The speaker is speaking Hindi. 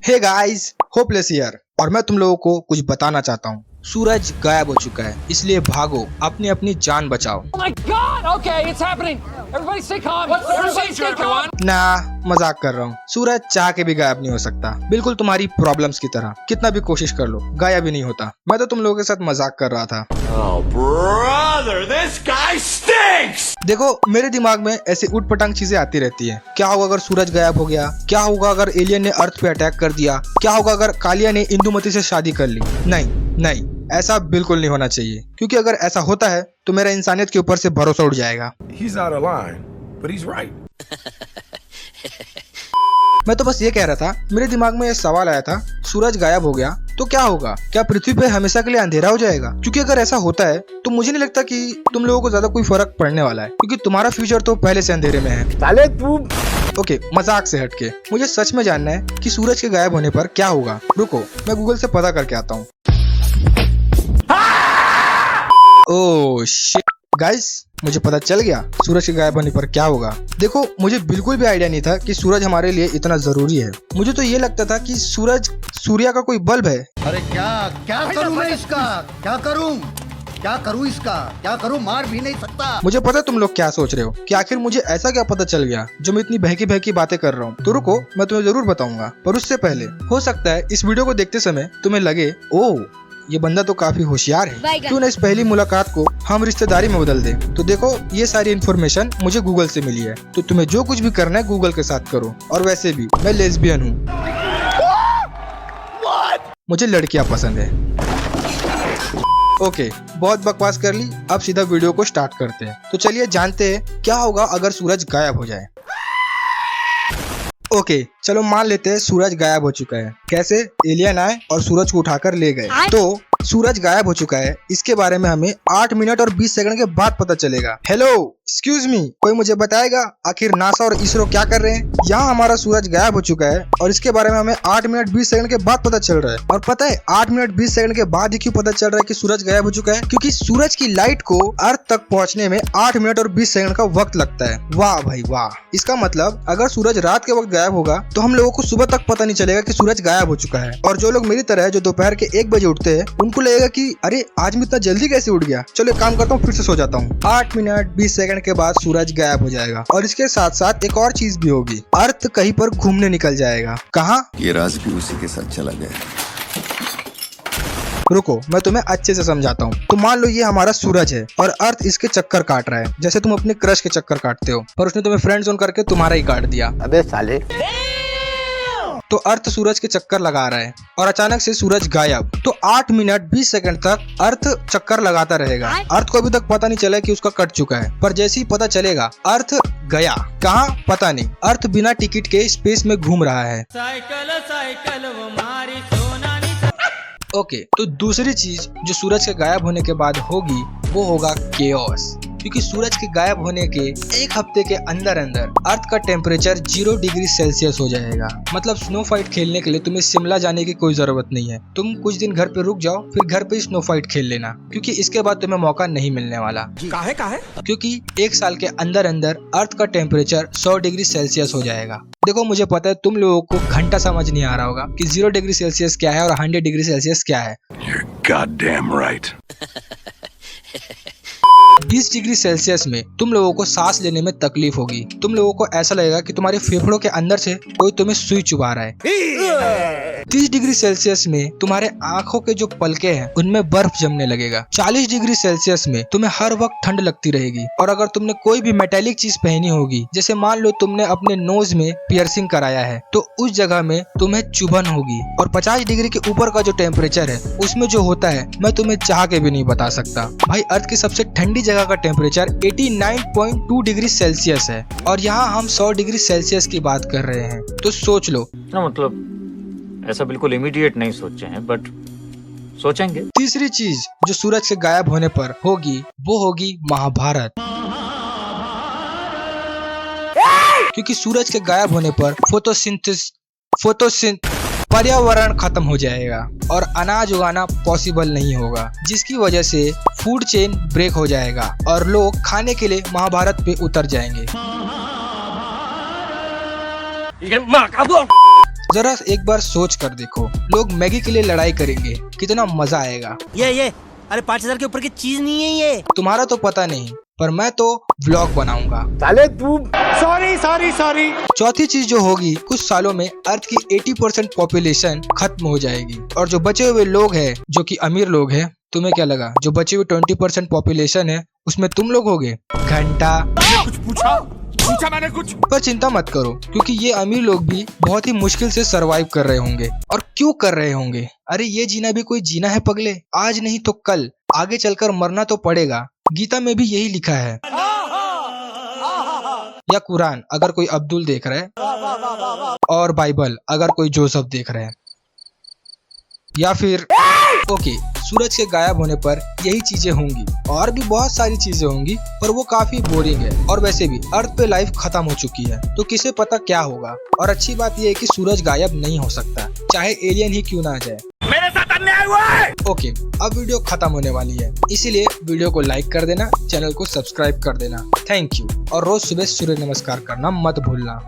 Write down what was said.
हे गाइस, होपलेस हियर और मैं तुम लोगों को कुछ बताना चाहता हूँ। सूरज गायब हो चुका है, इसलिए भागो, अपनी अपनी जान बचाओ। Oh my God! Okay, it's happening. Everybody stay calm. Everybody stay calm. ना, मजाक कर रहा हूँ। सूरज चाह के भी गायब नहीं हो सकता, बिल्कुल तुम्हारी प्रॉब्लम्स की तरह। कितना भी कोशिश कर लो, गायब ही नहीं होता। मैं तो तुम लोगों के साथ मजाक कर रहा था। Oh brother, this guy stinks! देखो, मेरे दिमाग में ऐसे उटपटांग चीजें आती रहती है। क्या होगा अगर सूरज गायब हो गया? क्या होगा अगर एलियन ने अर्थ पे अटैक कर दिया? क्या होगा अगर कालिया ने इंदुमती से शादी कर ली? नहीं, ऐसा बिल्कुल नहीं होना चाहिए, क्योंकि अगर ऐसा होता है तो मेरा इंसानियत के ऊपर से भरोसा उठ जाएगा। He's out of line, but he's right. मैं तो बस ये कह रहा था, मेरे दिमाग में ये सवाल आया था, सूरज गायब हो गया तो क्या होगा? क्या पृथ्वी पे हमेशा के लिए अंधेरा हो जाएगा? क्योंकि अगर ऐसा होता है तो मुझे नहीं लगता कि तुम लोगों को ज्यादा कोई फर्क पड़ने वाला है, क्योंकि तुम्हारा फ्यूचर तो पहले से अंधेरे में है। साले तू ओके, मजाक से हटके मुझे सच में जानना है कि सूरज के गायब होने पर क्या होगा। रुको, मैं गूगल से पता करके आता हूँ। ओह शिट गाइस, मुझे पता चल गया सूरज के गायब होने पर क्या होगा। देखो, मुझे बिल्कुल भी आइडिया नहीं था कि सूरज हमारे लिए इतना जरूरी है। मुझे तो ये लगता था कि सूरज सूर्य का कोई बल्ब है। अरे क्या करूं मैं इसका? क्या करूं इसका? क्या करूं? मार भी नहीं सकता। मुझे पता है तुम लोग क्या सोच रहे हो कि आखिर मुझे ऐसा क्या पता चल गया जो मैं इतनी बहकी बहकी बातें कर रहा हूँ। तो रुको, मैं तुम्हें जरूर बताऊंगा, पर उससे पहले हो सकता है इस वीडियो को देखते समय तुम्हें लगे, ओह ये बंदा तो काफी होशियार है, क्यों ना इस पहली मुलाकात को हम रिश्तेदारी में बदल दें। तो देखो, ये सारी इन्फॉर्मेशन मुझे गूगल से मिली है, तो तुम्हें जो कुछ भी करना है गूगल के साथ करो। और वैसे भी मैं लेस्बियन हूँ, मुझे लड़कियां पसंद है। ओके, बहुत बकवास कर ली, अब सीधा वीडियो को स्टार्ट करते हैं। तो चलिए जानते हैं क्या होगा अगर सूरज गायब हो जाए। ओके, चलो मान लेते हैं सूरज गायब हो चुका है। कैसे? एलियन आए और सूरज को उठाकर ले गए। तो सूरज गायब हो चुका है, इसके बारे में हमें 8 मिनट और 20 सेकंड के बाद पता चलेगा। हेलो, एक्सक्यूज मी, कोई मुझे बताएगा आखिर नासा और इसरो क्या कर रहे हैं? यहाँ हमारा सूरज गायब हो चुका है और इसके बारे में हमें 8 मिनट 20 सेकंड के बाद पता चल रहा है। और पता है 8 मिनट 20 सेकंड के बाद ही क्यों पता चल रहा है कि सूरज गायब हो चुका है? क्योंकि सूरज की लाइट को अर्थ तक पहुँचने में 8 मिनट और 20 सेकंड का वक्त लगता है। वाह भाई वाह! इसका मतलब अगर सूरज रात के वक्त गायब होगा तो हम लोगों को सुबह तक पता नहीं चलेगा कि सूरज गायब हो चुका है। और जो लोग मेरी तरह है, जो दोपहर के 1 बजे उठते हैं, उनको लगेगा कि अरे आज मैं इतना जल्दी कैसे उठ गया, चलो एक काम करता हूँ, फिर से सो जाता हूँ। 8 मिनट 20 सेकंड के बाद सूरज गायब हो जाएगा और इसके साथ साथ एक और चीज भी होगी, अर्थ कहीं पर घूमने निकल जाएगा। कहाँ? ये राज भी उसी के साथ चला गया। रुको, मैं तुम्हें अच्छे से समझाता हूँ। तो मान लो ये हमारा सूरज है और अर्थ इसके चक्कर काट रहा है, जैसे तुम अपने क्रश के चक्कर काटते हो, पर उसने तुम्हें फ्रेंड जोन करके तुम्हारा ही काट दिया। अबे साले, तो अर्थ सूरज के चक्कर लगा रहा है और अचानक से सूरज गायब। तो 8 मिनट 20 सेकंड तक अर्थ चक्कर लगाता रहेगा। अर्थ को अभी तक पता नहीं चला कि उसका कट चुका है, पर जैसे ही पता चलेगा अर्थ गया। कहाँ? पता नहीं। अर्थ बिना टिकट के स्पेस में घूम रहा है। ओके, तो दूसरी चीज जो सूरज के गायब होने के बाद होगी वो होगा केओस। क्योंकि सूरज के गायब होने के 1 हफ्ते के अंदर अंदर अर्थ का टेम्परेचर 0 डिग्री सेल्सियस हो जाएगा। मतलब स्नो फाइट खेलने के लिए तुम्हें शिमला जाने की कोई जरूरत नहीं है। तुम कुछ दिन घर पे रुक जाओ, फिर घर पे ही स्नो फाइट खेल लेना, क्योंकि इसके बाद तुम्हें मौका नहीं मिलने वाला। काहे? क्योंकि 1 साल के अंदर अंदर अर्थ का टेम्परेचर 100 डिग्री सेल्सियस हो जाएगा। देखो, मुझे पता है तुम लोगों को घंटा समझ नहीं आ रहा होगा कि 0 डिग्री सेल्सियस क्या है और 100 डिग्री सेल्सियस क्या है। You're goddamn right. 20 degree Celsius में तुम लोगों को सांस लेने में तकलीफ होगी। तुम लोगों को ऐसा लगेगा कि तुम्हारे फेफड़ों के अंदर से कोई तुम्हें सुई चुभा रहा है। 30 डिग्री सेल्सियस में तुम्हारे आंखों के जो पलके हैं उनमें बर्फ जमने लगेगा। 40 डिग्री सेल्सियस में तुम्हें हर वक्त ठंड लगती रहेगी। और अगर तुमने कोई भी मेटेलिक चीज पहनी होगी, जैसे मान लो तुमने अपने नोज में पियर्सिंग कराया है, तो उस जगह में तुम्हें चुभन होगी। और 50 डिग्री के ऊपर का जो टेम्परेचर है उसमें जो होता है मैं तुम्हें चाह के भी नहीं बता सकता। भाई, अर्थ की सबसे ठंडी जगह का टेम्परेचर 89.2 डिग्री सेल्सियस है और यहाँ हम 100 डिग्री सेल्सियस की बात कर रहे हैं। तो सोच लो। मतलब ऐसा बिल्कुल इमीडिएट नहीं सोचे हैं, बट सोचेंगे। तीसरी चीज जो सूरज के गायब होने पर होगी वो होगी महाभारत। क्योंकि सूरज के गायब होने पर पर्यावरण खत्म हो जाएगा और अनाज उगाना पॉसिबल नहीं होगा, जिसकी वजह से फूड चेन ब्रेक हो जाएगा और लोग खाने के लिए महाभारत पे उतर जाएंगे। जरा एक बार सोच कर देखो, लोग मैगी के लिए लड़ाई करेंगे, कितना मजा आएगा। ये अरे 5000 के ऊपर की चीज नहीं है ये। तुम्हारा तो पता नहीं, पर मैं तो व्लॉग बनाऊंगा। सॉरी। चौथी चीज जो होगी, कुछ सालों में अर्थ की 80% पॉपुलेशन खत्म हो जाएगी और जो बचे हुए लोग हैं, जो कि अमीर लोग हैं, तुम्हें क्या लगा जो बचे हुए 20% पॉपुलेशन है उसमें तुम लोग होगे? घंटा कुछ पूछा मैंने कुछ। पर चिंता मत करो, क्योंकि ये अमीर लोग भी बहुत ही मुश्किल से सरवाइव कर रहे होंगे। और क्यों कर रहे होंगे? अरे ये जीना भी कोई जीना है पगले, आज नहीं तो कल आगे चलकर मरना तो पड़ेगा। गीता में भी यही लिखा है, या कुरान अगर कोई अब्दुल देख रहा है, और बाइबल अगर कोई जोसेफ देख रहा है, या फिर ओके, सूरज के गायब होने पर यही चीजें होंगी। और भी बहुत सारी चीजें होंगी, पर वो काफी बोरिंग है। और वैसे भी अर्थ पे लाइफ खत्म हो चुकी है, तो किसे पता क्या होगा। और अच्छी बात यह है कि सूरज गायब नहीं हो सकता, चाहे एलियन ही क्यों ना आ जाए। मेरे साथ अन्याय हुआ है। ओके, अब वीडियो खत्म होने वाली है, इसीलिए वीडियो को लाइक कर देना, चैनल को सब्सक्राइब कर देना। Thank you. और रोज सुबह सूर्य नमस्कार करना मत भूलना।